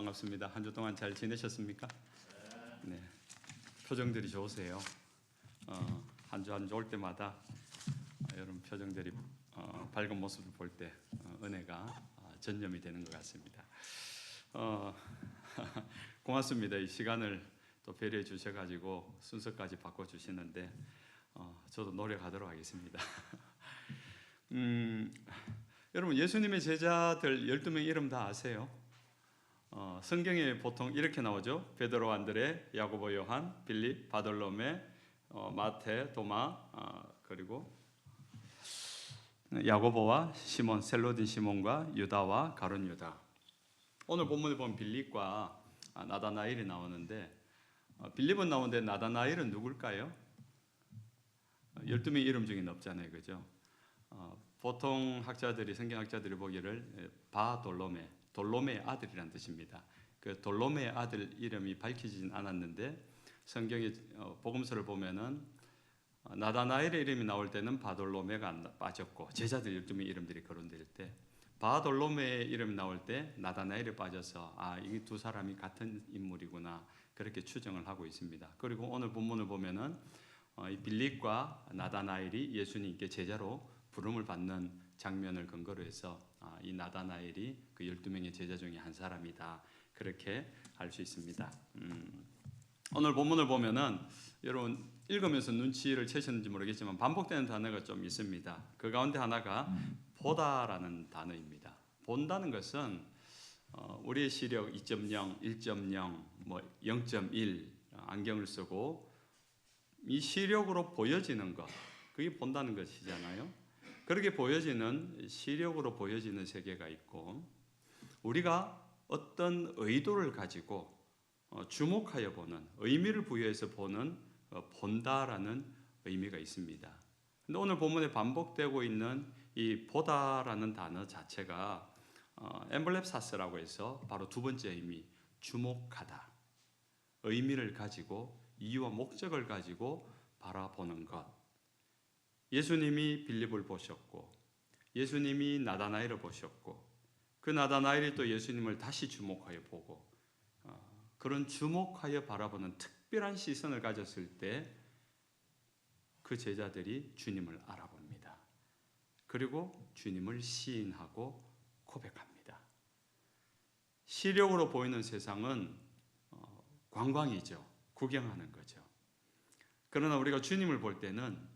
반갑습니다. 한 주 동안 잘 지내셨습니까? 네, 표정들이 좋으세요. 한 주 올 때마다 여러분 표정들이 밝은 모습을 볼 때 은혜가 전념이 되는 것 같습니다. 고맙습니다. 이 시간을 또 배려해 주셔가지고 순서까지 바꿔 주시는데 저도 노력하도록 하겠습니다. 여러분 예수님의 제자들 12명 이름 다 아세요? 성경에 보통 이렇게 나오죠. 베드로, 안드레, 야고보, 요한, 빌립, 바돌로메, 마태, 도마, 그리고 야고보와 시몬, 셀로딘 시몬과 유다와 가룟 유다. 오늘 본문에 보면 빌립과 나다나엘이 나오는데 빌립은 나오는데 나다나엘은 누굴까요? 12명 이름 중에 없잖아요. 그죠? 보통 학자들이 성경학자들이 보기를 바돌로메, 돌로메의 아들이라는 뜻입니다. 그 돌로메의 아들 이름이 밝히진 않았는데 성경의 복음서를 보면은 나다나엘의 이름이 나올 때는 바돌로메가 빠졌고 제자들 12명 이름들이 거론될 때 바돌로메의 이름이 나올 때 나다나엘이 빠져서 이 두 사람이 같은 인물이구나 그렇게 추정을 하고 있습니다. 그리고 오늘 본문을 보면은 이 빌립과 나다나엘이 예수님께 제자로 부름을 받는 장면을 근거로 해서 이 나다나엘이 그 12명의 제자 중에 한 사람이다 그렇게 알 수 있습니다. 오늘 본문을 보면은 여러분 읽으면서 눈치를 채셨는지 모르겠지만 반복되는 단어가 좀 있습니다. 그 가운데 하나가 보다라는 단어입니다. 본다는 것은 우리의 시력 2.0, 1.0, 뭐 0.1 안경을 쓰고 이 시력으로 보여지는 것 그게 본다는 것이잖아요. 그렇게 보여지는 시력으로 보여지는 세계가 있고 우리가 어떤 의도를 가지고 주목하여 보는 의미를 부여해서 보는 본다라는 의미가 있습니다. 근데 오늘 본문에 반복되고 있는 이 보다라는 단어 자체가 엠블랩사스라고 해서 바로 두 번째 의미 주목하다 의미를 가지고 이유와 목적을 가지고 바라보는 것. 예수님이 빌립을 보셨고 예수님이 나다나엘을 보셨고 그 나다나엘이 또 예수님을 다시 주목하여 보고 그런 주목하여 바라보는 특별한 시선을 가졌을 때 그 제자들이 주님을 알아봅니다. 그리고 주님을 시인하고 고백합니다. 시력으로 보이는 세상은 관광이죠. 구경하는 거죠. 그러나 우리가 주님을 볼 때는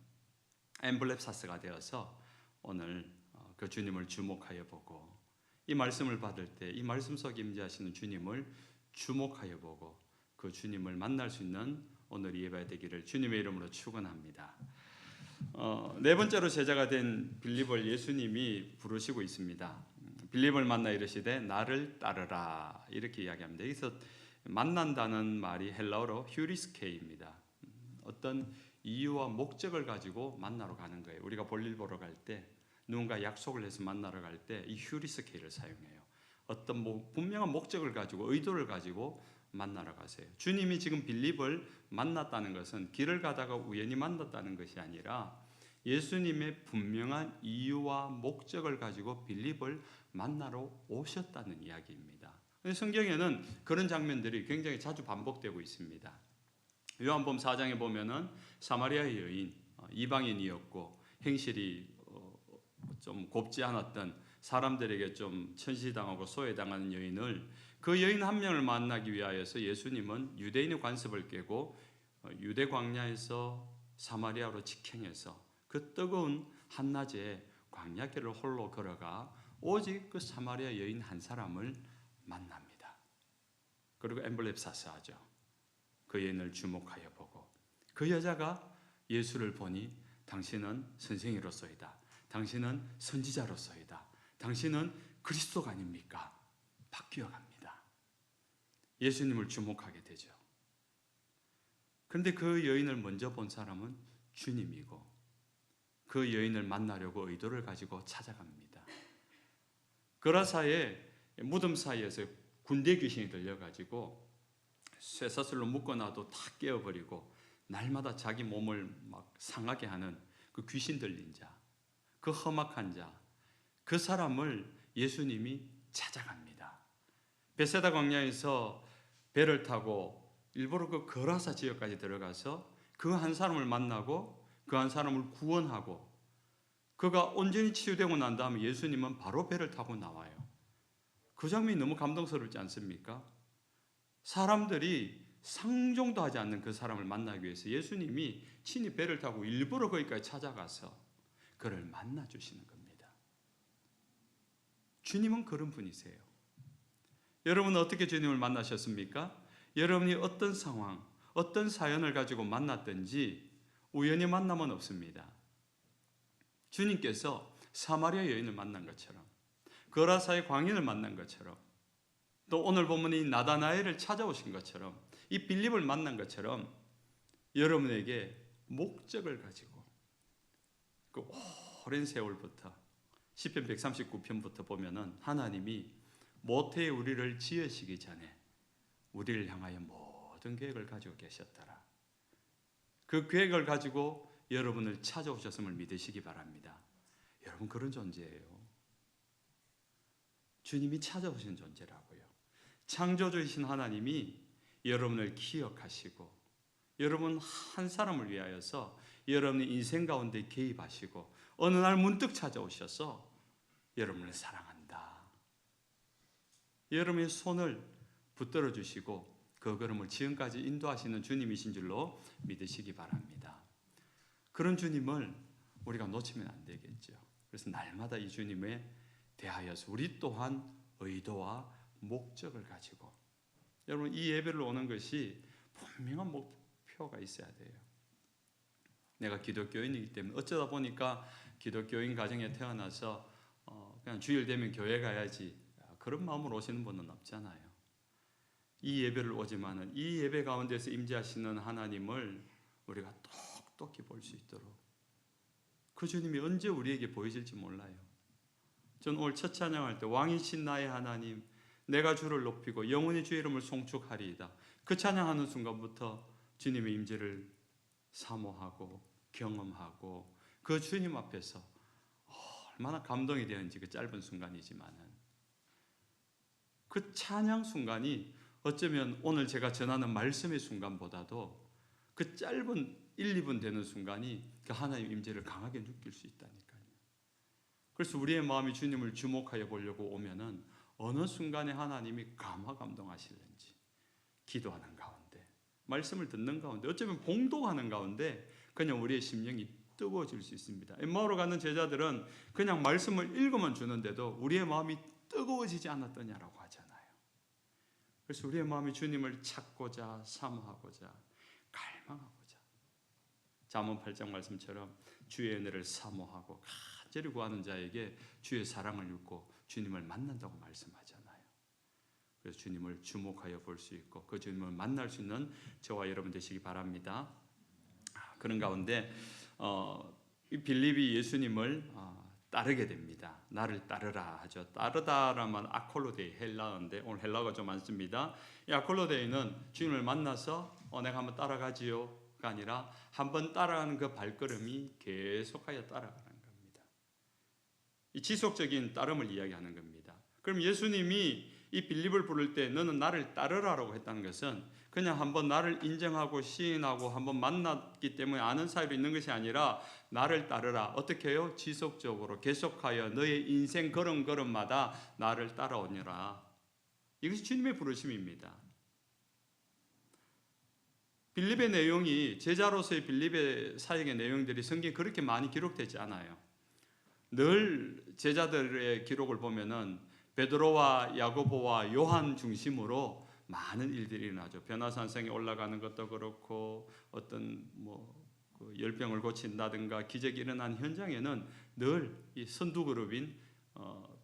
엠블랩사스가 되어서 오늘 그 주님을 주목하여 보고 이 말씀을 받을 때 이 말씀 속에 임재하시는 주님을 주목하여 보고 그 주님을 만날 수 있는 오늘 예배 되기를 주님의 이름으로 축원합니다. 네 번째로 제자가 된 빌립을 예수님이 부르시고 있습니다. 빌립을 만나 이르시되 나를 따르라 이렇게 이야기합니다. 여기서 만난다는 말이 헬라어로 휴리스케입니다. 어떤 이유와 목적을 가지고 만나러 가는 거예요. 우리가 볼일 보러 갈 때 누군가 약속을 해서 만나러 갈 때 이 휴리스케를 사용해요. 어떤 분명한 목적을 가지고 의도를 가지고 만나러 가세요. 주님이 지금 빌립을 만났다는 것은 길을 가다가 우연히 만났다는 것이 아니라 예수님의 분명한 이유와 목적을 가지고 빌립을 만나러 오셨다는 이야기입니다. 성경에는 그런 장면들이 굉장히 자주 반복되고 있습니다. 요한복음 4장에 보면은 사마리아의 여인 이방인이었고 행실이 좀 곱지 않았던 사람들에게 좀 천시당하고 소외당하는 여인을 그 여인 한 명을 만나기 위하여서 예수님은 유대인의 관습을 깨고 유대 광야에서 사마리아로 직행해서 그 뜨거운 한낮에 광야길을 홀로 걸어가 오직 그 사마리아 여인 한 사람을 만납니다. 그리고 엠블랩사스하죠. 그 여인을 주목하여 보고 그 여자가 예수를 보니 당신은 선생이로서이다. 당신은 선지자로서이다. 당신은 그리스도가 아닙니까? 바뀌어 갑니다. 예수님을 주목하게 되죠. 그런데 그 여인을 먼저 본 사람은 주님이고 그 여인을 만나려고 의도를 가지고 찾아갑니다. 그라사의 무덤 사이에서 군대 귀신이 들려가지고 쇠사슬로 묶어놔도 다 깨어버리고 날마다 자기 몸을 막 상하게 하는 그 귀신 들린 자, 그 험악한 자, 그 사람을 예수님이 찾아갑니다. 베세다 광야에서 배를 타고 일부러 그 거라사 지역까지 들어가서 그 한 사람을 만나고 그 한 사람을 구원하고 그가 온전히 치유되고 난 다음에 예수님은 바로 배를 타고 나와요. 그 장면이 너무 감동스럽지 않습니까? 사람들이 상종도 하지 않는 그 사람을 만나기 위해서 예수님이 친히 배를 타고 일부러 거기까지 찾아가서 그를 만나주시는 겁니다. 주님은 그런 분이세요. 여러분은 어떻게 주님을 만나셨습니까? 여러분이 어떤 상황, 어떤 사연을 가지고 만났든지 우연히 만남은 없습니다. 주님께서 사마리아 여인을 만난 것처럼, 거라사의 광인을 만난 것처럼, 또 오늘 보면 이 나다나엘을 찾아오신 것처럼, 이 빌립을 만난 것처럼 여러분에게 목적을 가지고 그 오랜 세월부터 시편 139편부터 보면은 하나님이 모태에 우리를 지으시기 전에 우리를 향하여 모든 계획을 가지고 계셨더라. 그 계획을 가지고 여러분을 찾아오셨음을 믿으시기 바랍니다. 여러분 그런 존재예요. 주님이 찾아오신 존재라고요. 창조주이신 하나님이 여러분을 기억하시고 여러분 한 사람을 위하여서 여러분의 인생 가운데 개입하시고 어느 날 문득 찾아오셔서 여러분을 사랑한다. 여러분의 손을 붙들어 주시고 그 걸음을 지금까지 인도하시는 주님이신 줄로 믿으시기 바랍니다. 그런 주님을 우리가 놓치면 안 되겠죠. 그래서 날마다 이 주님에 대하여서 우리 또한 의도와 목적을 가지고 여러분 이 예배를 오는 것이 분명한 목표가 있어야 돼요. 내가 기독교인이기 때문에 어쩌다 보니까 기독교인 가정에 태어나서 그냥 주일 되면 교회 가야지 그런 마음으로 오시는 분은 없잖아요. 이 예배를 오지만은 이 예배 가운데서 임재하시는 하나님을 우리가 똑똑히 볼 수 있도록 그 주님이 언제 우리에게 보이실지 몰라요. 전 오늘 첫 찬양할 때 왕이신 나의 하나님 내가 주를 높이고 영원히 주의 이름을 송축하리이다. 그 찬양하는 순간부터 주님의 임재를 사모하고 경험하고 그 주님 앞에서 얼마나 감동이 되었는지 그 짧은 순간이지만은 그 찬양 순간이 어쩌면 오늘 제가 전하는 말씀의 순간보다도 그 짧은 1, 2분 되는 순간이 그 하나님의 임재를 강하게 느낄 수 있다니까요. 그래서 우리의 마음이 주님을 주목하여 보려고 오면은 어느 순간에 하나님이 감화감동하실는지 기도하는 가운데 말씀을 듣는 가운데 어쩌면 봉독하는 가운데 그냥 우리의 심령이 뜨거워질 수 있습니다. 엠마오로 가는 제자들은 그냥 말씀을 읽으면 주는데도 우리의 마음이 뜨거워지지 않았더냐라고 하잖아요. 그래서 우리의 마음이 주님을 찾고자 사모하고자 갈망하고자 잠언 8장 말씀처럼 주의 은혜를 사모하고 간절히 구하는 자에게 주의 사랑을 읽고 주님을 만난다고 말씀하잖아요. 그래서 주님을 주목하여 볼 수 있고 그 주님을 만날 수 있는 저와 여러분 되시기 바랍니다. 그런 가운데 이 빌립이 예수님을 따르게 됩니다. 나를 따르라 하죠. 따르다라면 아콜로데이 헬라어인데 오늘 헬라어가 좀 많습니다. 이 아콜로데이는 주님을 만나서 내가 한번 따라가지요가 아니라 한번 따라가는 그 발걸음이 계속하여 따라가는 겁니다. 이 지속적인 따름을 이야기하는 겁니다. 그럼 예수님이 이 빌립을 부를 때 너는 나를 따르라라고 했다는 것은 그냥 한번 나를 인정하고 시인하고 한번 만났기 때문에 아는 사이로 있는 것이 아니라 나를 따르라. 어떻게 해요? 지속적으로 계속하여 너의 인생 걸음걸음마다 나를 따라오니라. 이것이 주님의 부르심입니다. 빌립의 내용이 제자로서의 빌립의 사역의 내용들이 성경에 그렇게 많이 기록되지 않아요. 늘 제자들의 기록을 보면은 베드로와 야고보와 요한 중심으로 많은 일들이 일어나죠. 변화산성에 올라가는 것도 그렇고 어떤 그 열병을 고친다든가 기적이 일어난 현장에는 늘 이 선두 그룹인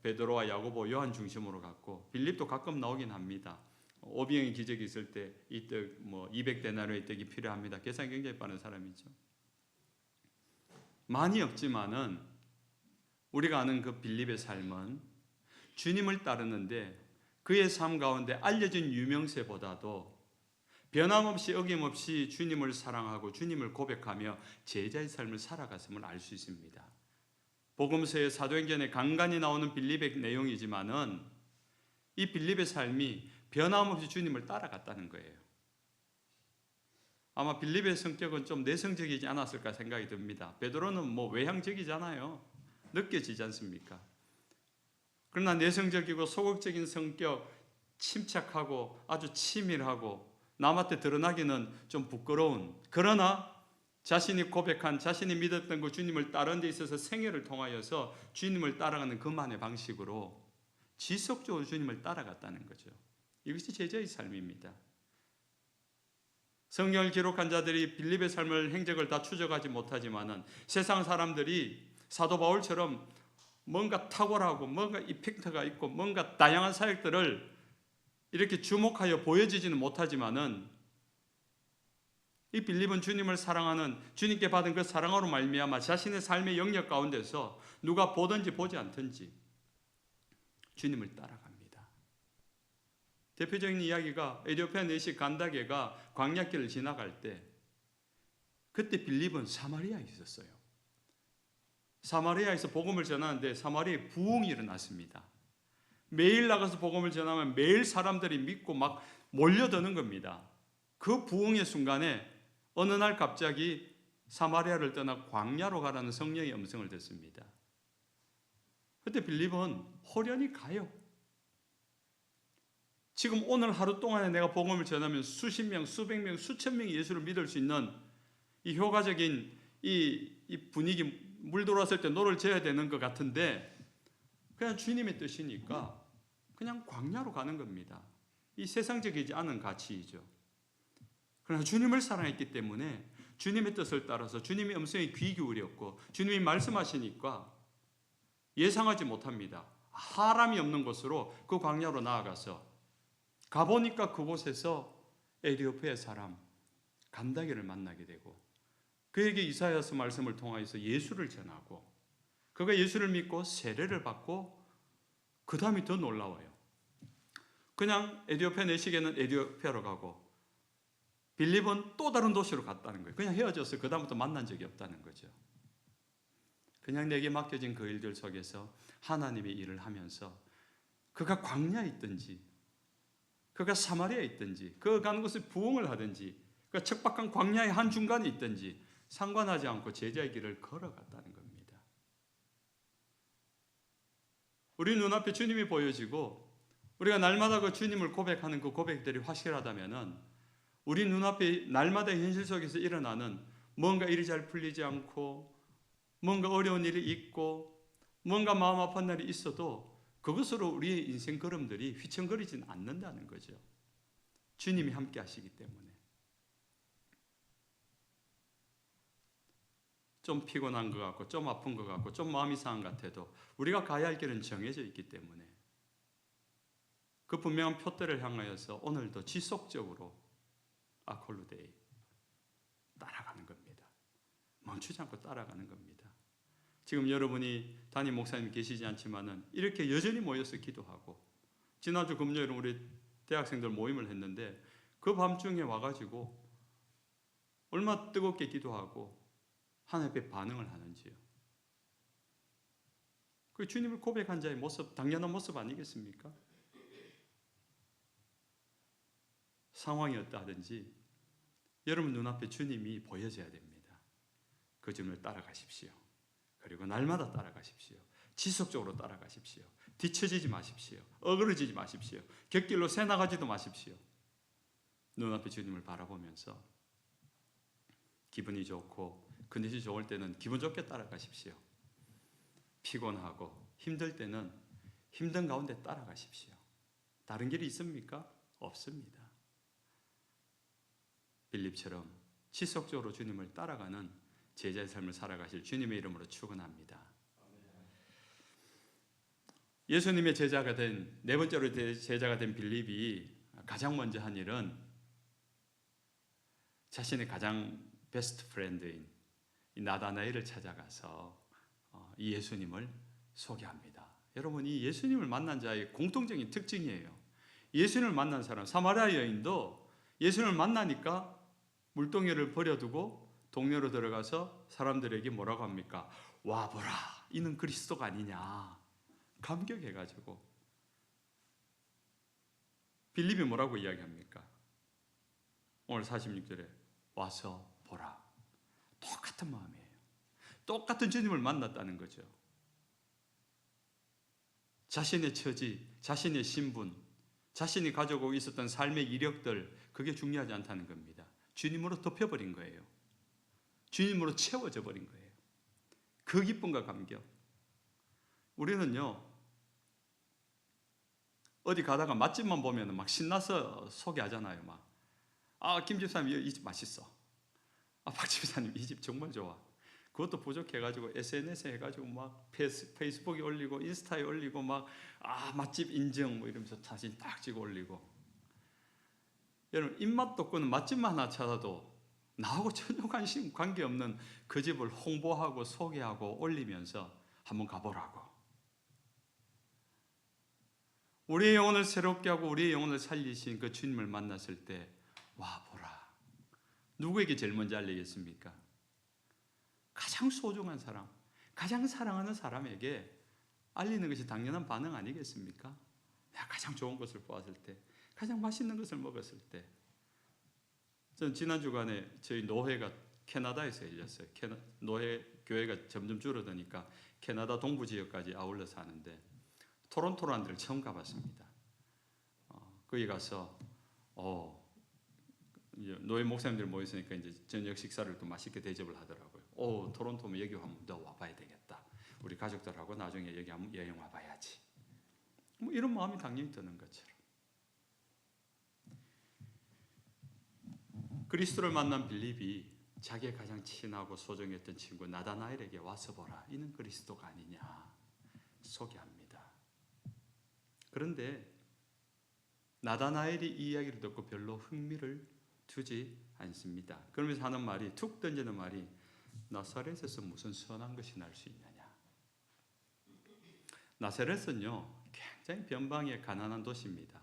베드로와 야고보, 요한 중심으로 갔고 빌립도 가끔 나오긴 합니다. 오병의 기적이 있을 때 이 떡 200데나리의 떡이 필요합니다. 계산이 굉장히 빠른 사람이죠. 많이 없지만은 우리가 아는 그 빌립의 삶은 주님을 따르는데 그의 삶 가운데 알려진 유명세보다도 변함없이 어김없이 주님을 사랑하고 주님을 고백하며 제자의 삶을 살아갔음을 알 수 있습니다. 복음서의 사도행전에 간간히 나오는 빌립의 내용이지만은 이 빌립의 삶이 변함없이 주님을 따라갔다는 거예요. 아마 빌립의 성격은 좀 내성적이지 않았을까 생각이 듭니다. 베드로는 뭐 외향적이잖아요. 느껴지지 않습니까? 그러나 내성적이고 소극적인 성격, 침착하고 아주 치밀하고 남한테 드러나기는 좀 부끄러운, 그러나 자신이 고백한, 자신이 믿었던 그 주님을 따르는 데 있어서 생애를 통하여서 주님을 따라가는 그만의 방식으로 지속적으로 주님을 따라갔다는 거죠. 이것이 제자의 삶입니다. 성경을 기록한 자들이 빌립의 삶을, 행적을 다 추적하지 못하지만은 세상 사람들이 사도 바울처럼 뭔가 탁월하고 뭔가 이펙트가 있고 뭔가 다양한 사역들을 이렇게 주목하여 보여지지는 못하지만은 이 빌립은 주님을 사랑하는, 주님께 받은 그 사랑으로 말미암아 자신의 삶의 영역 가운데서 누가 보든지 보지 않든지 주님을 따라갑니다. 대표적인 이야기가 에티오피아 내시 간다게가 광야길을 지나갈 때, 그때 빌립은 사마리아에 있었어요. 사마리아에서 복음을 전하는데 사마리아에 부흥이 일어났습니다. 매일 나가서 복음을 전하면 매일 사람들이 믿고 막 몰려드는 겁니다. 그 부흥의 순간에 어느 날 갑자기 사마리아를 떠나 광야로 가라는 성령의 음성을 듣습니다. 그때 빌립은 호련히 가요. 지금 오늘 하루 동안에 내가 복음을 전하면 수십 명, 수백 명, 수천 명이 예수를 믿을 수 있는 이 효과적인 이 분위기, 물 들어왔을 때 노를 져야 되는 것 같은데 그냥 주님의 뜻이니까 그냥 광야로 가는 겁니다. 이 세상적이지 않은 가치이죠. 그러나 주님을 사랑했기 때문에 주님의 뜻을 따라서 주님의 음성에 귀 기울였고 주님이 말씀하시니까 예상하지 못합니다. 사람이 없는 곳으로 그 광야로 나아가서 가보니까 그곳에서 에티오피아 사람 간다게를 만나게 되고 그에게 이사야서 말씀을 통하여서 예수를 전하고 그가 예수를 믿고 세례를 받고 그 다음이 더 놀라워요. 그냥 에티오피아 내시계는 에티오피아로 가고 빌립은 또 다른 도시로 갔다는 거예요. 그냥 헤어져서 그 다음부터 만난 적이 없다는 거죠. 그냥 내게 맡겨진 그 일들 속에서 하나님의 일을 하면서 그가 광야에 있든지 그가 사마리아에 있든지 그가 가는 곳에 부흥을 하든지 그가 척박한 광야의 한중간에 있든지 상관하지 않고 제자의 길을 걸어갔다는 겁니다. 우리 눈앞에 주님이 보여지고 우리가 날마다 그 주님을 고백하는 그 고백들이 확실하다면은 우리 눈앞에 날마다 현실 속에서 일어나는 뭔가 일이 잘 풀리지 않고 뭔가 어려운 일이 있고 뭔가 마음 아픈 날이 있어도 그것으로 우리의 인생 걸음들이 휘청거리지는 않는다는 거죠. 주님이 함께 하시기 때문에. 좀 피곤한 것 같고 좀 아픈 것 같고 좀 마음이 상한 것 같아도 우리가 가야 할 길은 정해져 있기 때문에 그 분명한 표대를 향하여서 오늘도 지속적으로 아콜루데이 따라가는 겁니다. 멈추지 않고 따라가는 겁니다. 지금 여러분이 담임 목사님 계시지 않지만은 이렇게 여전히 모여서 기도하고 지난주 금요일은 우리 대학생들 모임을 했는데 그 밤중에 와가지고 얼마나 뜨겁게 기도하고 하나님 앞에 반응을 하는지요. 그 주님을 고백한 자의 모습, 당연한 모습 아니겠습니까? 상황이 어떠하든지 여러분 눈앞에 주님이 보여져야 됩니다. 그 주님을 따라가십시오. 그리고 날마다 따라가십시오. 지속적으로 따라가십시오. 뒤처지지 마십시오. 어그러지지 마십시오. 곁길로 새나가지도 마십시오. 눈앞에 주님을 바라보면서 기분이 좋고 컨디션이 좋을 때는 기분 좋게 따라가십시오. 피곤하고 힘들 때는 힘든 가운데 따라가십시오. 다른 길이 있습니까? 없습니다. 빌립처럼 지속적으로 주님을 따라가는 제자의 삶을 살아가실 주님의 이름으로 축원합니다. 예수님의 제자가 된 네 번째로 제자가 된 빌립이 가장 먼저 한 일은 자신의 가장 베스트 프렌드인 이 나다나엘을 찾아가서 이 예수님을 소개합니다. 여러분, 이 예수님을 만난 자의 공통적인 특징이에요. 예수님을 만난 사람, 사마리아 여인도 예수님을 만나니까 물동이를 버려두고 동네로 들어가서 사람들에게 뭐라고 합니까? 와보라, 이는 그리스도가 아니냐. 감격해가지고 빌립이 뭐라고 이야기합니까? 오늘 46절에 와서 보라. 똑같은 마음이에요. 똑같은 주님을 만났다는 거죠. 자신의 처지, 자신의 신분, 자신이 가지고 있었던 삶의 이력들, 그게 중요하지 않다는 겁니다. 주님으로 덮여버린 거예요. 주님으로 채워져 버린 거예요. 그 기쁨과 감격. 우리는요, 어디 가다가 맛집만 보면 막 신나서 소개하잖아요. 막, 김 집사님 이 집 맛있어. 박 집사님 이 집 정말 좋아. 그것도 부족해가지고 SNS에 해가지고 막 페이스북에 올리고 인스타에 올리고 막 맛집 인정 뭐 이러면서 사진 딱 찍어 올리고. 여러분, 입맛도 없고는 맛집만 하나 찾아도 나하고 전혀 관계없는 그 집을 홍보하고 소개하고 올리면서 한번 가보라고. 우리의 영혼을 새롭게 하고 우리의 영혼을 살리신 그 주님을 만났을 때 와 보라. 누구에게 제일 먼저 알리겠습니까? 가장 소중한 사람, 가장 사랑하는 사람에게 알리는 것이 당연한 반응 아니겠습니까? 내가 가장 좋은 것을 보았을 때, 가장 맛있는 것을 먹었을 때. 전 지난 주간에 저희 노회가 캐나다에서 열렸어요. 노회 교회가 점점 줄어드니까 캐나다 동부 지역까지 아울러서 하는데 토론토라는 데를 처음 가봤습니다. 거기 가서 노회 목사님들 모였으니까 이제 저녁 식사를 또 맛있게 대접을 하더라고요. 토론토면 여기 한번 더 와봐야 되겠다. 우리 가족들하고 나중에 여기 한번 여행 와봐야지. 뭐 이런 마음이 당연히 드는 것처럼. 그리스도를 만난 빌립이 자기의 가장 친하고 소중했던 친구 나다나엘에게 와서 보라. 이는 그리스도가 아니냐 소개합니다. 그런데 나다나엘이 이 이야기를 듣고 별로 흥미를 두지 않습니다. 그러면서 하는 말이, 툭 던지는 말이, 나사렛에서 무슨 선한 것이 날 수 있느냐. 나사렛은요 굉장히 변방의 가난한 도시입니다.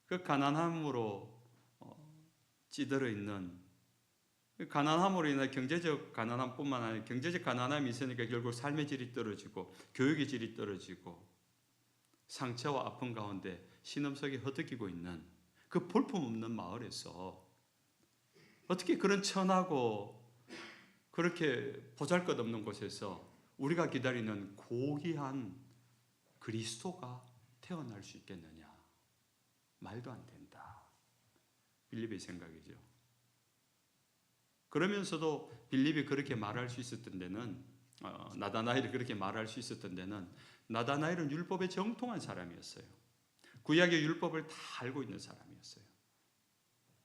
그 가난함으로 찌들어 있는, 가난함으로 인해 경제적 가난함뿐만 아니라 경제적 가난함이 있으니까 결국 삶의 질이 떨어지고 교육의 질이 떨어지고 상처와 아픔 가운데 신음속에 허덕이고 있는 그 볼품없는 마을에서 어떻게 그런 천하고 그렇게 보잘것없는 곳에서 우리가 기다리는 고귀한 그리스도가 태어날 수 있겠느냐. 말도 안 된다. 빌립의 생각이죠. 그러면서도 빌립이 그렇게 말할 수 있었던 데는, 나다나엘이 그렇게 말할 수 있었던 데는, 나다나엘은 율법에 정통한 사람이었어요. 구약의 율법을 다 알고 있는 사람이었어요.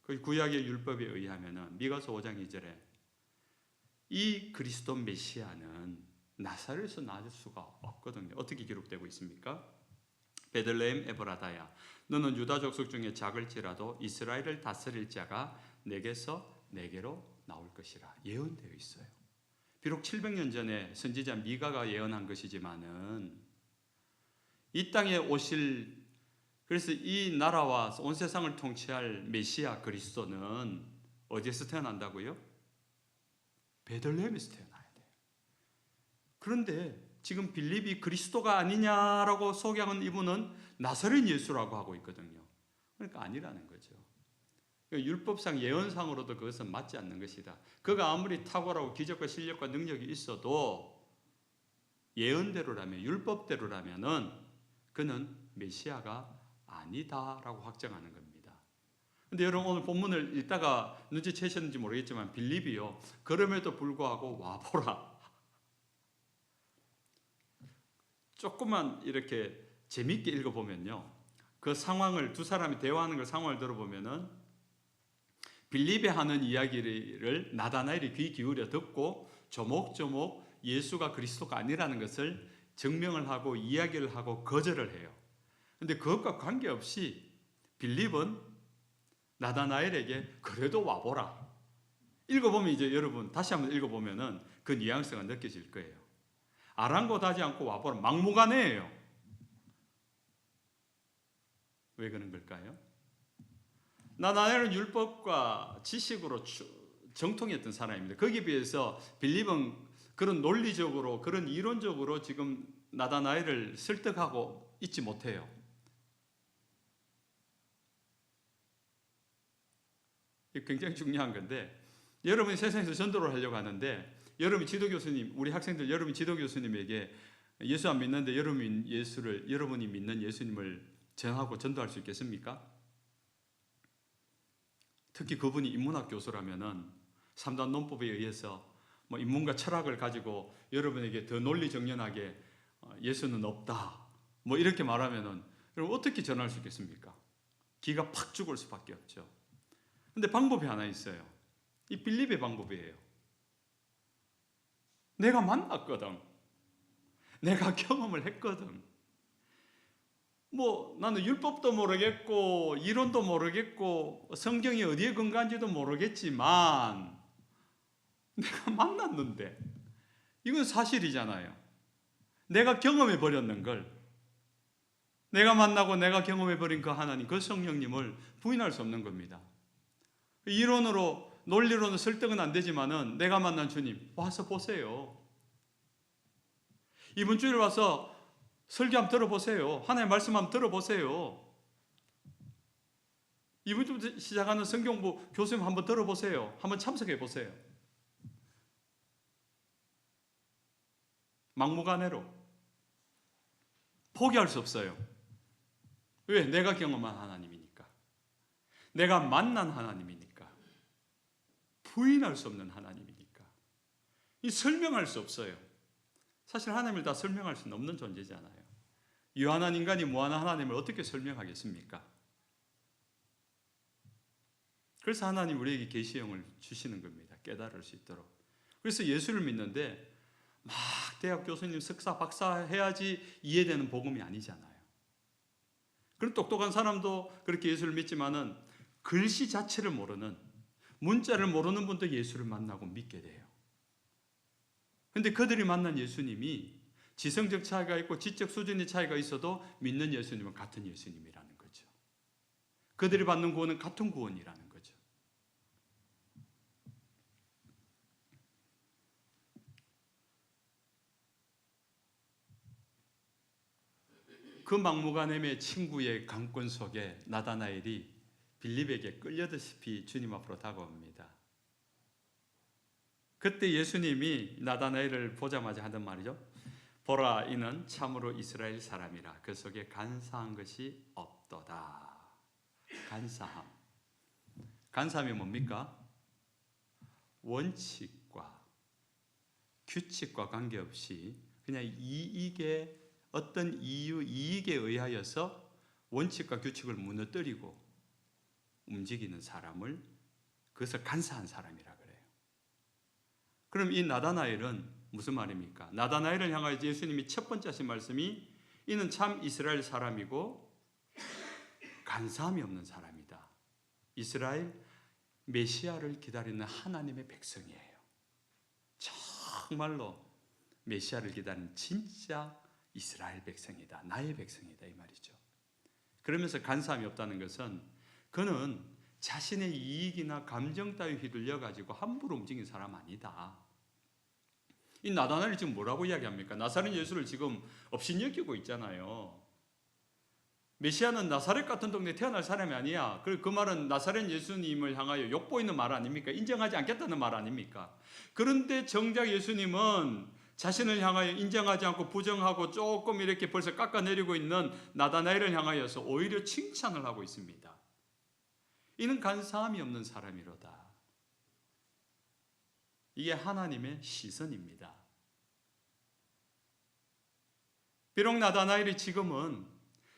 그 구약의 율법에 의하면은 미가서 5장 2절에 이 그리스도 메시아는 나사렛에서 나을 수가 없거든요. 어떻게 기록되고 있습니까? 베들레헴 에브라다야, 너는 유다 족속 중에 작을지라도 이스라엘을 다스릴 자가 내게서 내게로 나올 것이라 예언되어 있어요. 비록 700년 전에 선지자 미가가 예언한 것이지만은 이 땅에 오실, 그래서 이 나라와 온 세상을 통치할 메시아 그리스도는 어디에서 태어난다고요? 베들레헴에서 태어나야 돼요. 그런데 지금 빌립이 그리스도가 아니냐라고 소개하는 이분은 나사렛 예수라고 하고 있거든요. 그러니까 아니라는 거죠. 율법상 예언상으로도 그것은 맞지 않는 것이다. 그가 아무리 탁월하고 기적과 실력과 능력이 있어도 예언대로라면, 율법대로라면은 그는 메시아가 아니다라고 확정하는 겁니다. 근데 여러분 오늘 본문을 읽다가 눈치채셨는지 모르겠지만 빌립이요, 그럼에도 불구하고 와보라. 조금만 이렇게 재밌게 읽어보면요, 그 상황을, 두 사람이 대화하는 그 상황을 들어보면은 빌립이 하는 이야기를 나다나엘이 귀 기울여 듣고 조목조목 예수가 그리스도가 아니라는 것을 증명을 하고 이야기를 하고 거절을 해요. 그런데 그것과 관계없이 빌립은 나다나엘에게 그래도 와보라. 읽어보면 이제 여러분 다시 한번 읽어보면은 그 뉘앙스가 느껴질 거예요. 아랑곳하지 않고 와보라. 막무가내예요. 왜 그런 걸까요? 나다나엘은 율법과 지식으로 정통했던 사람입니다. 거기에 비해서 빌립은 그런 논리적으로, 그런 이론적으로 지금 나다나엘을 설득하고 있지 못해요. 굉장히 중요한 건데, 여러분이 세상에서 전도를 하려고 하는데 여러분 지도교수님, 우리 학생들 여러분 지도교수님에게 예수 안 믿는데 여러분이 믿는 예수님을 전하고 전도할 수 있겠습니까? 특히 그분이 인문학 교수라면은 3단 논법에 의해서 뭐 인문과 철학을 가지고 여러분에게 더 논리정연하게 예수는 없다 뭐 이렇게 말하면은 여러분 어떻게 전할 수 있겠습니까? 기가 팍 죽을 수밖에 없죠. 근데 방법이 하나 있어요. 이 빌립의 방법이에요. 내가 만났거든. 내가 경험을 했거든. 뭐 나는 율법도 모르겠고 이론도 모르겠고 성경이 어디에 근거한지도 모르겠지만 내가 만났는데 이건 사실이잖아요. 내가 경험해 버렸는 걸, 내가 만나고 내가 경험해 버린 그 하나님, 그 성령님을 부인할 수 없는 겁니다. 이론으로 논리로는 설득은 안 되지만은 내가 만난 주님 와서 보세요. 이번 주일 와서 설교 한번 들어보세요. 하나님의 말씀 한번 들어보세요. 이번 주 시작하는 성경부 교수님 한번 들어보세요. 한번 참석해 보세요. 막무가내로 포기할 수 없어요. 왜? 내가 경험한 하나님이니까. 내가 만난 하나님이니까. 부인할 수 없는 하나님이니까. 이 설명할 수 없어요. 사실 하나님을 다 설명할 수는 없는 존재잖아요. 유한한 인간이 무한한 하나님을 어떻게 설명하겠습니까? 그래서 하나님 우리에게 계시형을 주시는 겁니다. 깨달을 수 있도록. 그래서 예수를 믿는데 막 대학 교수님 석사 박사 해야지 이해되는 복음이 아니잖아요. 그런 똑똑한 사람도 그렇게 예수를 믿지만은 글씨 자체를 모르는, 문자를 모르는 분도 예수를 만나고 믿게 돼요. 근데 그들이 만난 예수님이 지성적 차이가 있고 지적 수준의 차이가 있어도 믿는 예수님은 같은 예수님이라는 거죠. 그들이 받는 구원은 같은 구원이라는 거죠. 그 막무가내의 친구의 강권 속에 나다나엘이 빌립에게 끌려다시피 주님 앞으로 다가옵니다. 그때 예수님이 나다나엘을 보자마자 하던 말이죠. 보라, 이는 참으로 이스라엘 사람이라. 그 속에 간사한 것이 없도다. 간사함. 간사함이 뭡니까? 원칙과 규칙과 관계없이 그냥 이익에 어떤 이익에 의하여서 원칙과 규칙을 무너뜨리고 움직이는 사람을, 그것을 간사한 사람이라 그래요. 그럼 이 나다나엘은 무슨 말입니까? 나다나엘을 향하여 예수님이 첫 번째 하신 말씀이 이는 참 이스라엘 사람이고 간사함이 없는 사람이다. 이스라엘 메시아를 기다리는 하나님의 백성이에요. 정말로 메시아를 기다리는 진짜 이스라엘 백성이다. 나의 백성이다 이 말이죠. 그러면서 간사함이 없다는 것은 그는 자신의 이익이나 감정 따위 휘둘려 가지고 함부로 움직이는 사람 아니다. 이 나다나엘이 지금 뭐라고 이야기합니까? 나사렛 예수를 지금 업신여기고 있잖아요. 메시아는 나사렛 같은 동네에 태어날 사람이 아니야. 그 말은 나사렛 예수님을 향하여 욕보이는 말 아닙니까? 인정하지 않겠다는 말 아닙니까? 그런데 정작 예수님은 자신을 향하여 인정하지 않고 부정하고 조금 이렇게 벌써 깎아내리고 있는 나다나엘을 향하여서 오히려 칭찬을 하고 있습니다. 이는 간사함이 없는 사람이로다. 이게 하나님의 시선입니다. 비록 나다나엘이 지금은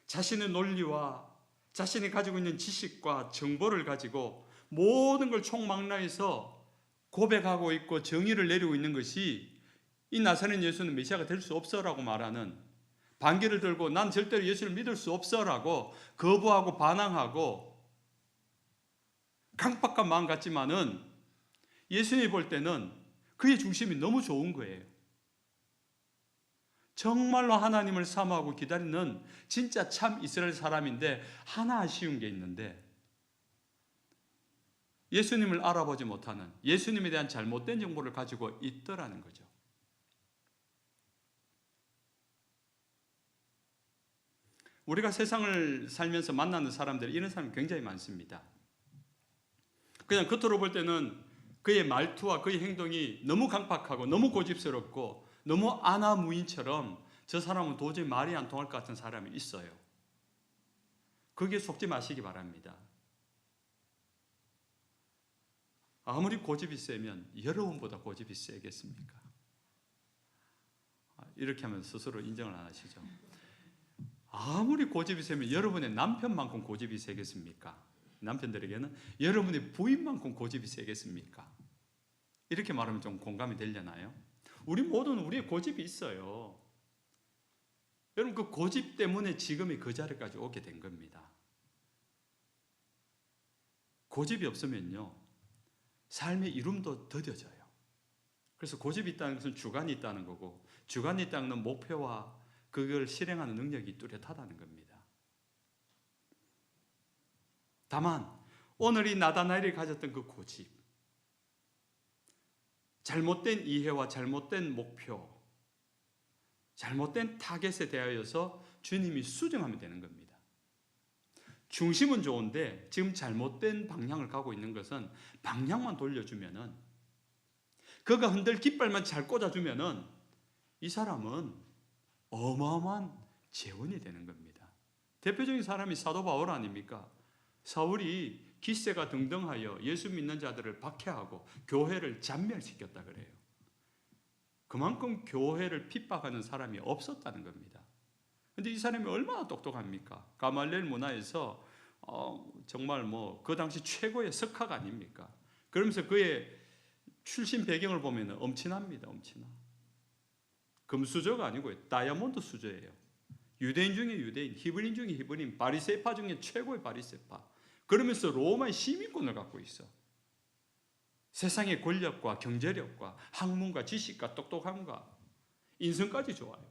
자신의 논리와 자신이 가지고 있는 지식과 정보를 가지고 모든 걸 총망라해서 고백하고 있고 정의를 내리고 있는 것이 이 나사렛 예수는 메시아가 될 수 없어라고 말하는, 반기를 들고 난 절대로 예수를 믿을 수 없어라고 거부하고 반항하고 강박한 마음 같지만은 예수님이 볼 때는 그의 중심이 너무 좋은 거예요. 정말로 하나님을 사모하고 기다리는 진짜 참 이스라엘 사람인데 하나 아쉬운 게 있는데 예수님을 알아보지 못하는, 예수님에 대한 잘못된 정보를 가지고 있더라는 거죠. 우리가 세상을 살면서 만나는 사람들이 이런 사람이 굉장히 많습니다. 그냥 겉으로 볼 때는 그의 말투와 그의 행동이 너무 강팍하고 너무 고집스럽고 너무 아나무인처럼 저 사람은 도저히 말이 안 통할 것 같은 사람이 있어요. 거기에 속지 마시기 바랍니다. 아무리 고집이 세면 여러분보다 고집이 세겠습니까? 이렇게 하면 스스로 인정을 안 하시죠. 아무리 고집이 세면 여러분의 남편만큼 고집이 세겠습니까? 남편들에게는 여러분의 부인만큼 고집이 세겠습니까? 이렇게 말하면 좀 공감이 되려나요? 우리 모두는 우리의 고집이 있어요. 여러분 그 고집 때문에 지금의 그 자리까지 오게 된 겁니다. 고집이 없으면요 삶의 이름도 더뎌져요. 그래서 고집이 있다는 것은 주관이 있다는 거고, 주관이 있다는 건 목표와 그걸 실행하는 능력이 뚜렷하다는 겁니다. 다만 오늘 이 나다나엘이 가졌던 그 고집, 잘못된 이해와 잘못된 목표, 잘못된 타겟에 대하여서 주님이 수정하면 되는 겁니다. 중심은 좋은데 지금 잘못된 방향을 가고 있는 것은 방향만 돌려주면은, 그가 흔들 깃발만 잘 꽂아주면은 이 사람은 어마어마한 재원이 되는 겁니다. 대표적인 사람이 사도 바울 아닙니까? 사울이 기세가 등등하여 예수 믿는 자들을 박해하고 교회를 잔멸시켰다 그래요. 그만큼 교회를 핍박하는 사람이 없었다는 겁니다. 근데 이 사람이 얼마나 똑똑합니까? 가말리엘 문화에서 정말 그 당시 최고의 석학 아닙니까? 그러면서 그의 출신 배경을 보면 엄친합니다. 엄친아. 금수저가 아니고요. 다이아몬드 수저예요. 유대인 중에 유대인, 히브리인 중에 히브리인, 바리새파 중에 최고의 바리새파. 그러면서 로마의 시민권을 갖고 있어. 세상의 권력과 경제력과 학문과 지식과 똑똑함과 인성까지 좋아요.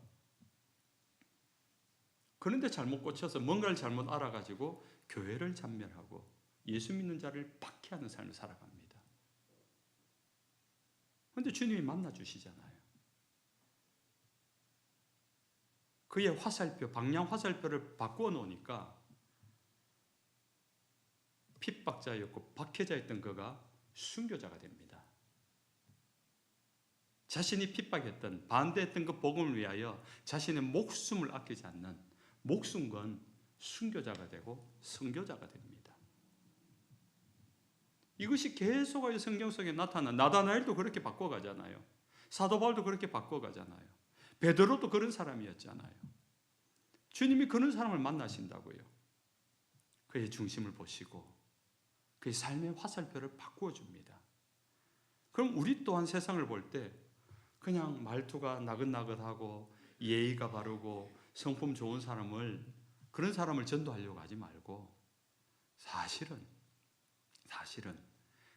그런데 잘못 고쳐서 뭔가를 잘못 알아가지고 교회를 잔멸하고 예수 믿는 자를 박해하는 삶을 살아갑니다. 그런데 주님이 만나주시잖아요. 그의 화살표, 방향 화살표를 바꾸어 놓으니까 핍박자였고 박해자였던 그가 순교자가 됩니다. 자신이 핍박했던, 반대했던 그 복음을 위하여 자신의 목숨을 아끼지 않는 목숨건 순교자가 되고 선교자가 됩니다. 이것이 계속하여 성경 속에 나타난, 나다나엘도 그렇게 바꿔가잖아요. 사도 바울도 그렇게 바꿔가잖아요. 베드로도 그런 사람이었잖아요. 주님이 그런 사람을 만나신다고요. 그의 중심을 보시고 그의 삶의 화살표를 바꾸어 줍니다. 그럼 우리 또한 세상을 볼 때 그냥 말투가 나긋나긋하고 예의가 바르고 성품 좋은 사람을, 그런 사람을 전도하려고 하지 말고, 사실은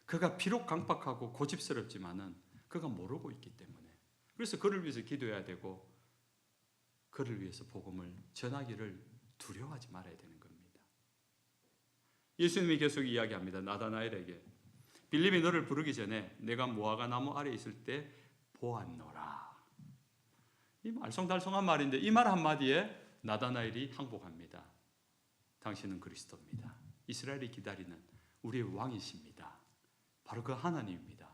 그가 비록 강박하고 고집스럽지만은 그가 모르고 있기 때문에, 그래서 그를 위해서 기도해야 되고 그를 위해서 복음을 전하기를 두려워하지 말아야 되는 겁니다. 예수님이 계속 이야기합니다. 나다나엘에게 빌립이 너를 부르기 전에 내가 무화과 나무 아래 있을 때 보았노라. 이 알쏭달쏭한 말인데 이 말 한마디에 나다나엘이 항복합니다. 당신은 그리스도입니다. 이스라엘이 기다리는 우리의 왕이십니다. 바로 그 하나님입니다.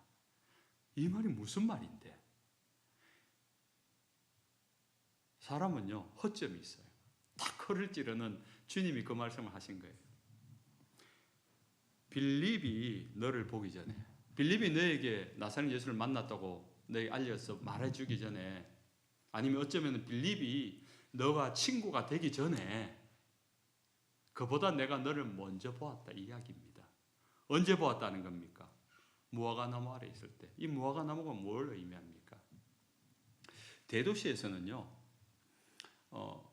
이 말이 무슨 말인데? 사람은요 허점이 있어요. 딱 허를 찌르는 주님이 그 말씀을 하신 거예요. 빌립이 너를 보기 전에, 빌립이 너에게 나사렛 예수를 만났다고 너에게 알려서 말해주기 전에, 아니면 어쩌면 빌립이 너가 친구가 되기 전에 그보다 내가 너를 먼저 보았다 이 이야기입니다. 언제 보았다는 겁니까? 무화과 나무 아래 있을 때. 이 무화과 나무가 뭘 의미합니까? 대도시에서는요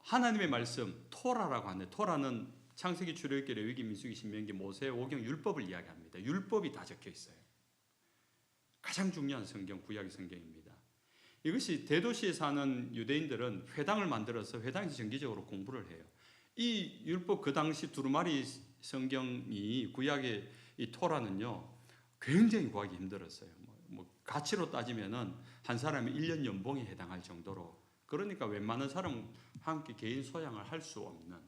하나님의 말씀 토라라고 하는데, 토라는 창세기, 출애굽기, 레위기, 민수기, 신명기, 모세, 오경, 율법을 이야기합니다. 율법이 다 적혀 있어요. 가장 중요한 성경, 구약의 성경입니다. 이것이 대도시에 사는 유대인들은 회당을 만들어서 회당에서 정기적으로 공부를 해요. 이 율법, 그 당시 두루마리 성경이, 구약의 이 토라는요 굉장히 구하기 힘들었어요. 가치로 따지면은 한 사람이 1년 연봉에 해당할 정도로, 그러니까 웬만한 사람은 함께 개인 소양을 할 수 없는.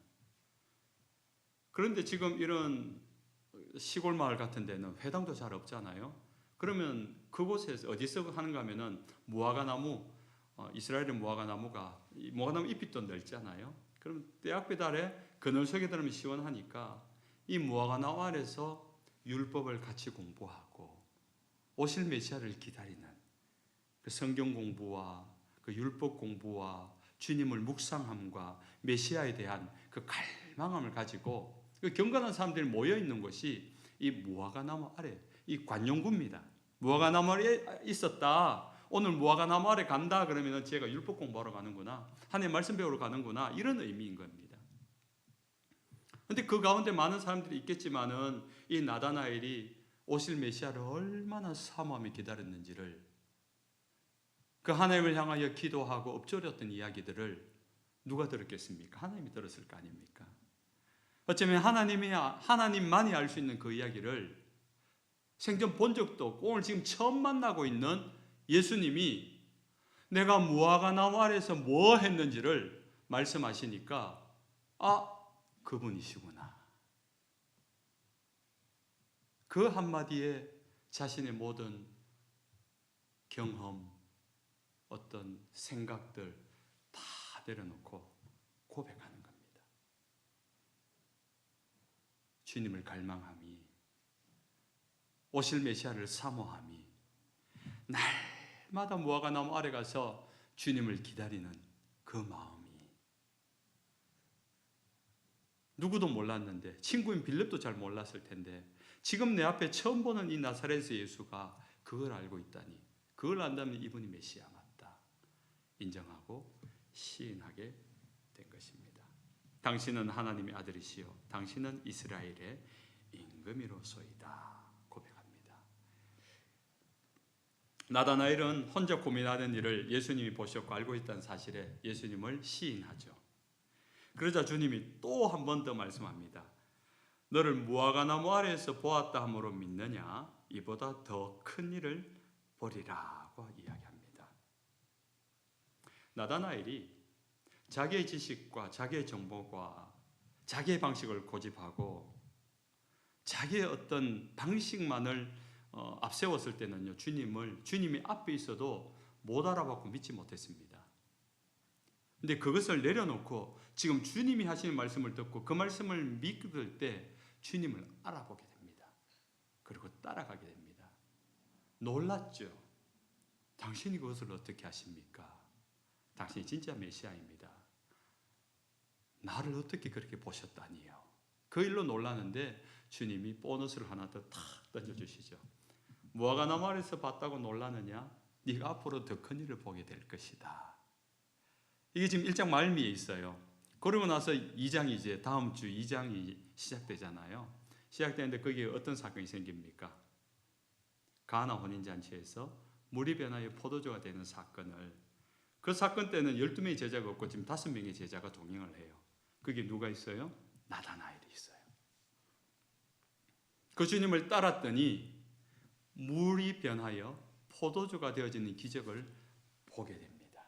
그런데 지금 이런 시골 마을 같은 데는 회당도 잘 없잖아요. 그러면 그곳에서 어디서 하는가 하면은 무화과나무, 이스라엘의 무화과나무 잎이 또 넓잖아요. 그럼 떼약볕 아래 그늘 속에 들으면 시원하니까 이 무화과나무 아래서 율법을 같이 공부하고 오실 메시아를 기다리는 그 성경 공부와 그 율법 공부와 주님을 묵상함과 메시아에 대한 그 갈망함을 가지고 그 경건한 사람들이 모여 있는 곳이 이 무화과나무 아래, 이 관용구입니다. 무화과나무 아래 있었다. 오늘 무화과나무 아래 간다 그러면 제가 율법 공부하러 가는구나. 하나님 말씀 배우러 가는구나. 이런 의미인 겁니다. 근데 그 가운데 많은 사람들이 있겠지만은 이 나다나엘이 오실 메시아를 얼마나 사모하며 기다렸는지를, 그 하나님을 향하여 기도하고 엎드렸던 이야기들을 누가 들었겠습니까? 하나님이 들었을 거 아닙니까? 어쩌면 하나님만이 알 수 있는 그 이야기를 생전 본 적도 없고 오늘 지금 처음 만나고 있는 예수님이 내가 무화과나무 아래에서 뭐 했는지를 말씀하시니까 그분이시구나. 그 한마디에 자신의 모든 경험, 어떤 생각들 다 내려놓고 고백하는 겁니다. 주님을 갈망함이, 오실 메시아를 사모함이, 날마다 무화과나무 아래 가서 주님을 기다리는 그 마음이, 누구도 몰랐는데, 친구인 빌립도 잘 몰랐을 텐데 지금 내 앞에 처음 보는 이 나사렛 예수가 그걸 알고 있다니, 그걸 안다면 이분이 메시아 맞다 인정하고 시인하게 된 것입니다. 당신은 하나님의 아들이시요 당신은 이스라엘의 임금이로소이다 고백합니다. 나다나엘은 혼자 고민하는 일을 예수님이 보셨고 알고 있다는 사실에 예수님을 시인하죠. 그러자 주님이 또 한 번 더 말씀합니다. 너를 무화과나무 아래에서 보았다 함으로 믿느냐? 이보다 더 큰 일을 보리라고 이야기합니다. 나다나엘이 자기의 지식과 자기의 정보과 자기의 방식을 고집하고 자기의 어떤 방식만을 앞세웠을 때는요, 주님이 앞에 있어도 못 알아봤고 믿지 못했습니다. 근데 그것을 내려놓고 지금 주님이 하시는 말씀을 듣고 그 말씀을 믿을 때 주님을 알아보게 됩니다. 그리고 따라가게 됩니다. 놀랐죠. 당신이 그것을 어떻게 하십니까? 당신이 진짜 메시아입니다. 나를 어떻게 그렇게 보셨다니요. 그 일로 놀라는데 주님이 보너스를 하나 더 탁 던져주시죠. 무화과나무 아래서 봤다고 놀라느냐? 네가 앞으로 더 큰 일을 보게 될 것이다. 이게 지금 1장 말미에 있어요. 그러고 나서 2장이 이제 다음 주 2장이 시작되잖아요. 시작되는데 거기에 어떤 사건이 생깁니까? 가나 혼인잔치에서 물이 변하여 포도주가 되는 사건을, 그 사건 때는 12명의 제자가 없고 지금 5명의 제자가 동행을 해요. 그게 누가 있어요? 나다나엘이 있어요. 그 주님을 따랐더니 물이 변하여 포도주가 되어지는 기적을 보게 됩니다.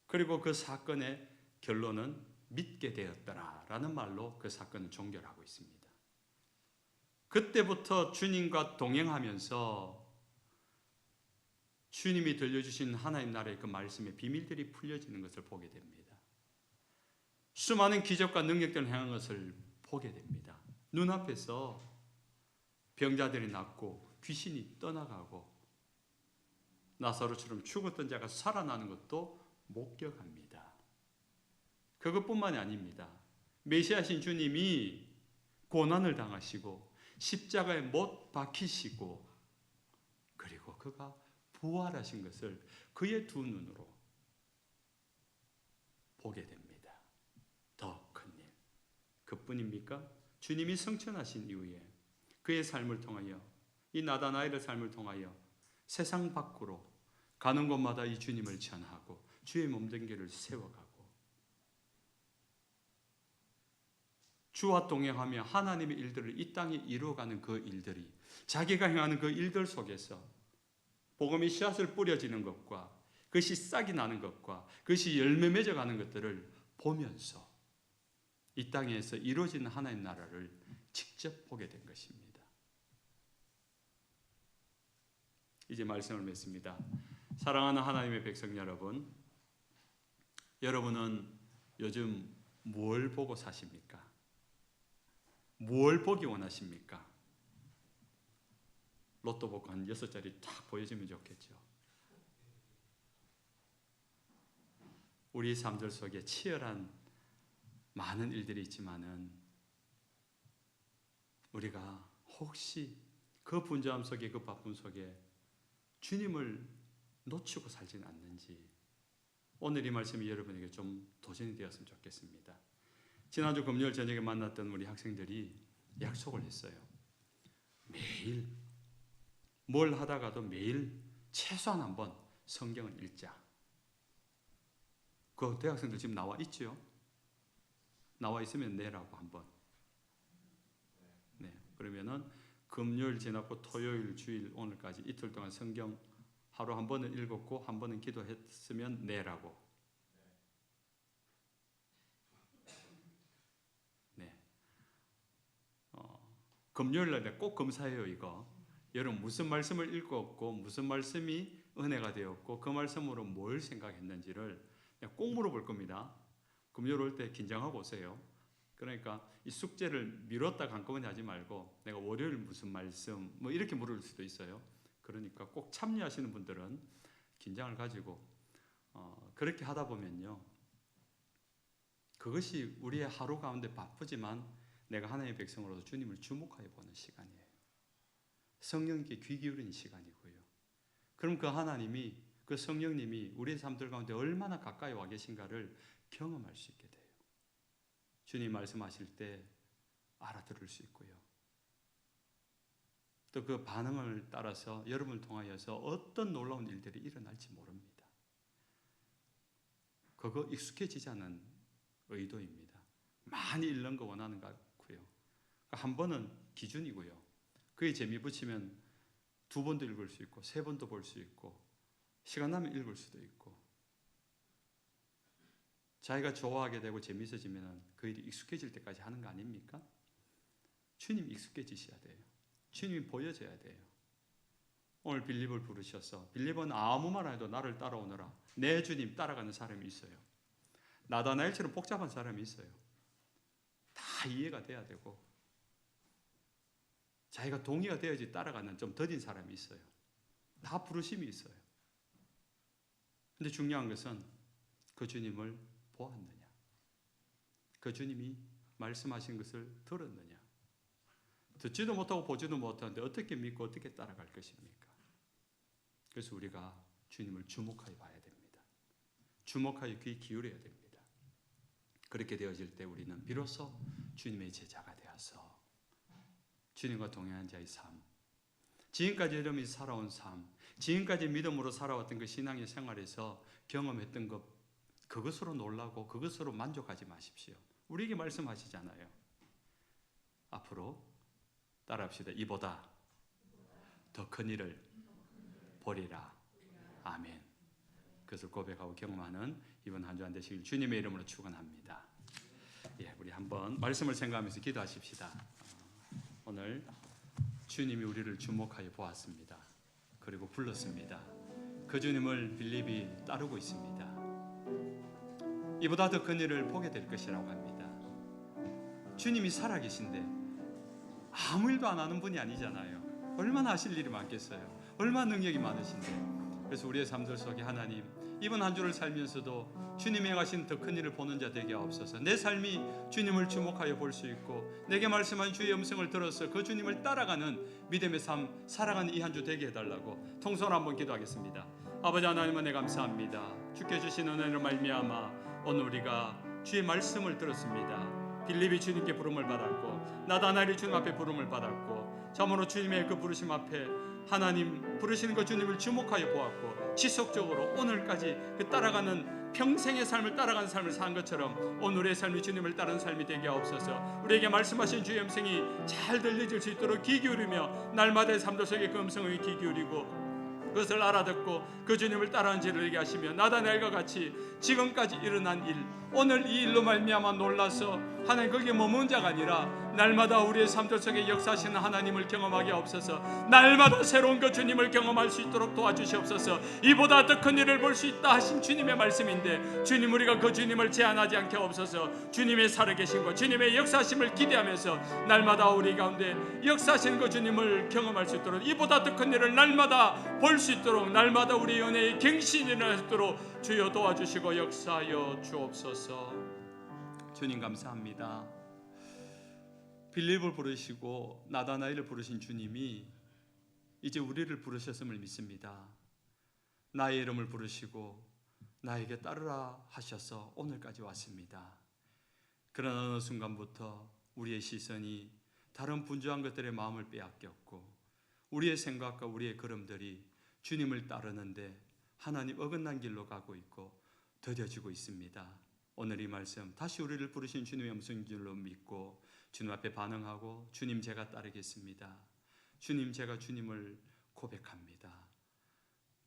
그리고 그 사건의 결론은 믿게 되었더라라는 말로 그 사건을 종결하고 있습니다. 그때부터 주님과 동행하면서 주님이 들려주신 하나님 나라의 그 말씀의 비밀들이 풀려지는 것을 보게 됩니다. 수많은 기적과 능력들을 행한 것을 보게 됩니다. 눈앞에서 병자들이 낫고 귀신이 떠나가고 나사로처럼 죽었던 자가 살아나는 것도 목격합니다. 그것뿐만이 아닙니다. 메시아신 주님이 고난을 당하시고 십자가에 못 박히시고 그리고 그가 부활하신 것을 그의 두 눈으로 보게 됩니다. 더 큰 일. 그뿐입니까? 주님이 성천하신 이후에 그의 삶을 통하여, 이 나다나엘의 삶을 통하여 세상 밖으로 가는 곳마다 이 주님을 전하고 주의 몸된결을 세워가고 주와 동행하며 하나님의 일들을 이 땅에 이루어가는 그 일들이, 자기가 행하는 그 일들 속에서 복음의 씨앗을 뿌려지는 것과 그것이 싹이 나는 것과 그것이 열매 맺어가는 것들을 보면서 이 땅에서 이루어지는 하나님 나라를 직접 보게 된 것입니다. 이제 말씀을 맺습니다. 사랑하는 하나님의 백성 여러분, 여러분은 요즘 뭘 보고 사십니까? 뭘 보기 원하십니까? 로또 복권 한 6자리 딱 보여주면 좋겠죠. 우리 삶들 속에 치열한 많은 일들이 있지만은 우리가 혹시 그 분주함 속에, 그 바쁨 속에 주님을 놓치고 살지는 않는지, 오늘 이 말씀이 여러분에게 좀 도전이 되었으면 좋겠습니다. 지난주 금요일 저녁에 만났던 우리 학생들이 약속을 했어요. 매일 뭘 하다가도 매일 최소한 한번 성경을 읽자. 그 대학생들 지금 나와 있죠? 나와 있으면 내라고 한번. 네, 그러면은 금요일 지났고 토요일, 주일, 오늘까지 이틀 동안 성경 하루 한 번은 읽었고 한 번은 기도했으면 내라고. 네. 금요일 날 꼭 검사해요 이거. 여러분 무슨 말씀을 읽었고 무슨 말씀이 은혜가 되었고 그 말씀으로 뭘 생각했는지를 꼭 물어볼 겁니다. 금요일 올 때 긴장하고 오세요. 그러니까 이 숙제를 미뤘다가 한꺼번에 하지 말고 내가 월요일 무슨 말씀 뭐 이렇게 물을 수도 있어요. 그러니까 꼭 참여하시는 분들은 긴장을 가지고 그렇게 하다 보면요, 그것이 우리의 하루 가운데 바쁘지만 내가 하나님의 백성으로서 주님을 주목하여 보는 시간이에요. 성령께 귀 기울이는 시간이고요. 그럼 그 하나님이, 그 성령님이 우리의 삶들 가운데 얼마나 가까이 와 계신가를 경험할 수 있게 돼요. 주님 말씀하실 때 알아들을 수 있고요. 또 그 반응을 따라서 여러분을 통하여서 어떤 놀라운 일들이 일어날지 모릅니다. 그거 익숙해지지 않은 의도입니다. 많이 읽는 거 원하는 것 같고요. 한 번은 기준이고요. 그에 재미 붙이면 2번도 읽을 수 있고 3번도 볼 수 있고 시간 나면 읽을 수도 있고, 자기가 좋아하게 되고 재미있어지면 그 일이 익숙해질 때까지 하는 거 아닙니까? 주님 익숙해지셔야 돼요. 주님이 보여져야 돼요. 오늘 빌립을 부르셔서 빌립은 아무 말 안 해도 나를 따라오너라. 내 주님 따라가는 사람이 있어요. 나다나엘처럼 복잡한 사람이 있어요. 다 이해가 돼야 되고 자기가 동의가 되어야지 따라가는 좀 더딘 사람이 있어요. 다 부르심이 있어요. 근데 중요한 것은 그 주님을 보았느냐, 그 주님이 말씀하신 것을 들었느냐. 듣지도 못하고 보지도 못하는데 어떻게 믿고 어떻게 따라갈 것입니까? 그래서 우리가 주님을 주목하여 봐야 됩니다. 주목하여 귀 기울여야 됩니다. 그렇게 되어질 때 우리는 비로소 주님의 제자가 되어서 주님과 동행한 자의 삶, 지금까지 여러분이 살아온 삶, 지금까지 믿음으로 살아왔던 그 신앙의 생활에서 경험했던 것, 그것으로 놀라고 그것으로 만족하지 마십시오. 우리에게 말씀하시잖아요. 앞으로 따라합시다. 이보다 더 큰 일을 보리라. 아멘. 그것을 고백하고 경험하는 이번 한 주 안 되시길 주님의 이름으로 축원합니다. 예, 우리 한번 말씀을 생각하면서 기도하십시다. 오늘 주님이 우리를 주목하여 보았습니다. 그리고 불렀습니다. 그 주님을 빌립이 따르고 있습니다. 이보다 더 큰 일을 보게 될 것이라고 합니다. 주님이 살아계신데 아무 일도 안 하는 분이 아니잖아요. 얼마나 하실 일이 많겠어요. 얼마나 능력이 많으신데. 그래서 우리의 삶들 속에 하나님, 이번 한 주를 살면서도 주님이 행하신 더 큰 일을 보는 자 되게 하옵소서. 내 삶이 주님을 주목하여 볼 수 있고 내게 말씀한 주의 음성을 들어서 그 주님을 따라가는 믿음의 삶 살아가는 이 한 주 되게 해달라고 통성으로 한번 기도하겠습니다. 아버지 하나님, 은혜 감사합니다. 주께 주신 은혜로 말미암아 오늘 우리가 주의 말씀을 들었습니다. 빌립이 주님께 부름을 받았고 나다나엘이 주님 앞에 부름을 받았고 참으로 주님의 그 부르심 앞에 하나님 부르시는 그 주님을 주목하여 보았고 지속적으로 오늘까지 그 따라가는 평생의 삶을 따라가는 삶을 산 것처럼 오늘의 삶이 주님을 따르는 삶이 되게 하옵소서. 우리에게 말씀하신 주의 음성이 잘 들려질 수 있도록 귀 기울이며 날마다의 삶들 속에 그 음성에 귀 기울이고 그것을 알아듣고 그 주님을 따라하는 지를 되게 하시며 나다나엘과 같이 지금까지 일어난 일, 오늘 이 일로 말미암아 놀라서 하나님 거기에 머문 자가 아니라 날마다 우리의 삶들 속에 역사하시는 하나님을 경험하게 없어서 날마다 새로운 그 주님을 경험할 수 있도록 도와주시옵소서. 이보다 더 큰 일을 볼 수 있다 하신 주님의 말씀인데 주님, 우리가 그 주님을 제한하지 않게 없어서 주님의 살아계신 것, 주님의 역사하심을 기대하면서 날마다 우리 가운데 역사하시는 그 주님을 경험할 수 있도록, 이보다 더 큰 일을 날마다 볼 수 있도록, 날마다 우리 은혜의 갱신이 일어나도록 주여 도와주시고 역사하여 주옵소서. 주님 감사합니다. 빌립을 부르시고 나다나엘을 부르신 주님이 이제 우리를 부르셨음을 믿습니다. 나의 이름을 부르시고 나에게 따르라 하셔서 오늘까지 왔습니다. 그러나 어느 순간부터 우리의 시선이 다른 분주한 것들의 마음을 빼앗겼고 우리의 생각과 우리의 걸음들이 주님을 따르는데 하나님 어긋난 길로 가고 있고 더뎌지고 있습니다. 오늘 이 말씀 다시 우리를 부르신 주님의 음성인 줄로 믿고 주님 앞에 반응하고 주님 제가 따르겠습니다. 주님 제가 주님을 고백합니다.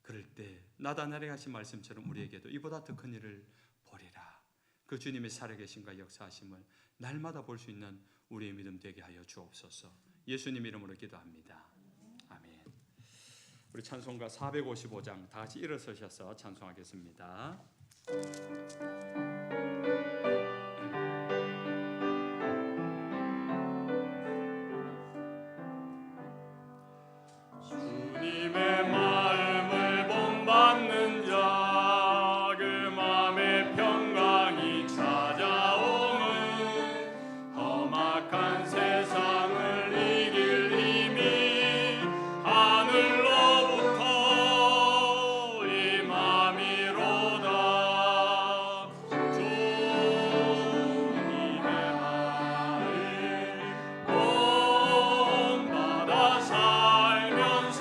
그럴 때 나다나엘이 하신 말씀처럼 우리에게도 이보다 더 큰 일을 보리라. 그 주님의 살아계심과 역사하심을 날마다 볼 수 있는 우리의 믿음 되게 하여 주옵소서. 예수님 이름으로 기도합니다. 아멘. 우리 찬송가 455장 다 같이 일어서셔서 찬송하겠습니다. 주님의 마음을 본받는 자 그 마음의 평강이 찾아오는 험악한 세상을 이길 힘이 하늘로부터 임함이로다. 주님의 마음을 본받아 살면서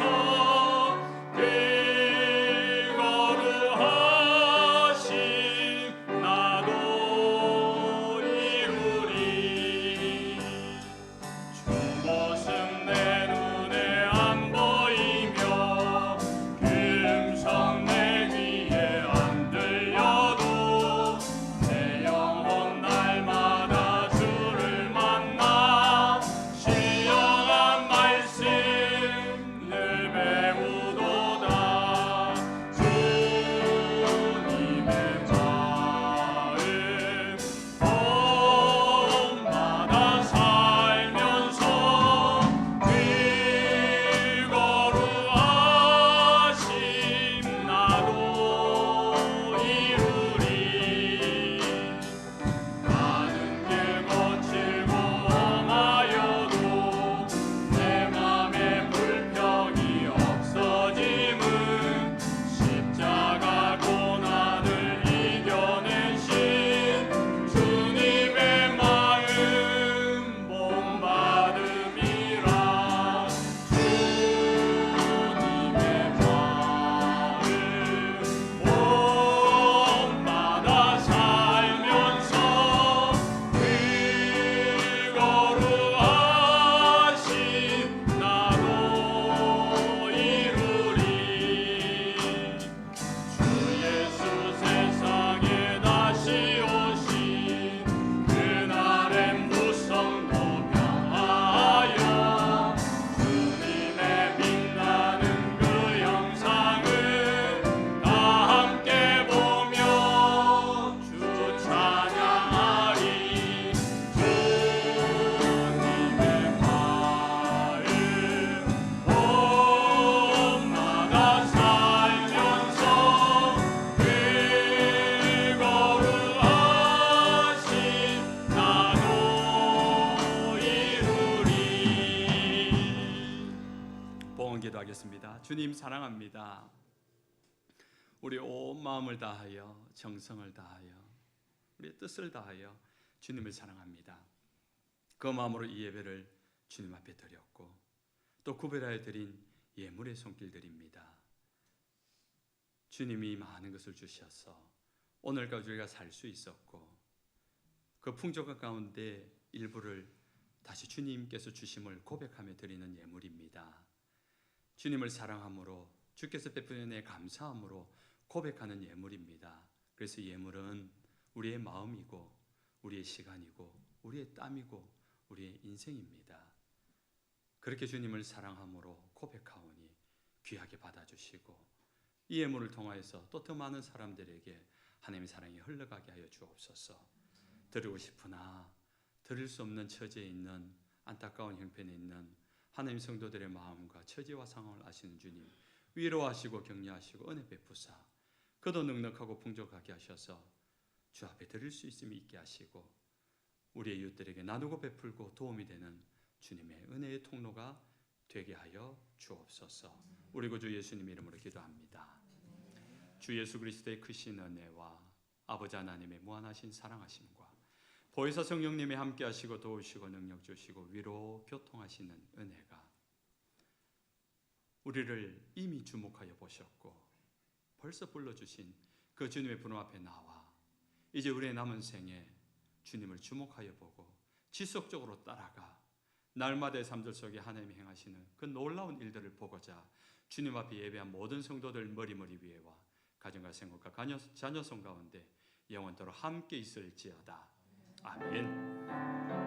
기도하겠습니다. 주님 사랑합니다. 우리 온 마음을 다하여 정성을 다하여 우리의 뜻을 다하여 주님을 사랑합니다. 그 마음으로 이 예배를 주님 앞에 드렸고 또 구별하여 드린 예물의 손길들입니다. 주님이 많은 것을 주셔서 오늘까지 우리가 살 수 있었고 그 풍족한 가운데 일부를 다시 주님께서 주심을 고백하며 드리는 예물입니다. 주님을 사랑함으로 주께서 베푸는 은혜에 감사함으로 고백하는 예물입니다. 그래서 예물은 우리의 마음이고 우리의 시간이고 우리의 땀이고 우리의 인생입니다. 그렇게 주님을 사랑함으로 고백하오니 귀하게 받아주시고 이 예물을 통하여서 또 더 많은 사람들에게 하나님의 사랑이 흘러가게 하여 주옵소서. 드리고 싶으나 드릴 수 없는 처지에 있는 안타까운 형편에 있는 하나님 성도들의 마음과 처지와 상황을 아시는 주님, 위로하시고 격려하시고 은혜 베푸사 그도 넉넉하고 풍족하게 하셔서 주 앞에 드릴 수 있음이 있게 하시고 우리의 이웃들에게 나누고 베풀고 도움이 되는 주님의 은혜의 통로가 되게 하여 주옵소서. 우리 구주 예수님 이름으로 기도합니다. 주 예수 그리스도의 크신 은혜와 아버지 하나님의 무한하신 사랑하심과 보혜사 성령님이 함께 하시고 도우시고 능력 주시고 위로 교통하시는 은혜가 우리를 이미 주목하여 보셨고 벌써 불러주신 그 주님의 부름 앞에 나와 이제 우리의 남은 생에 주님을 주목하여 보고 지속적으로 따라가 날마다의 삶들 속에 하나님이 행하시는 그 놀라운 일들을 보고자 주님 앞에 예배한 모든 성도들 머리머리 위에와 가정과 생활과 자녀손 가운데 영원토록 함께 있을지어다. 아멘.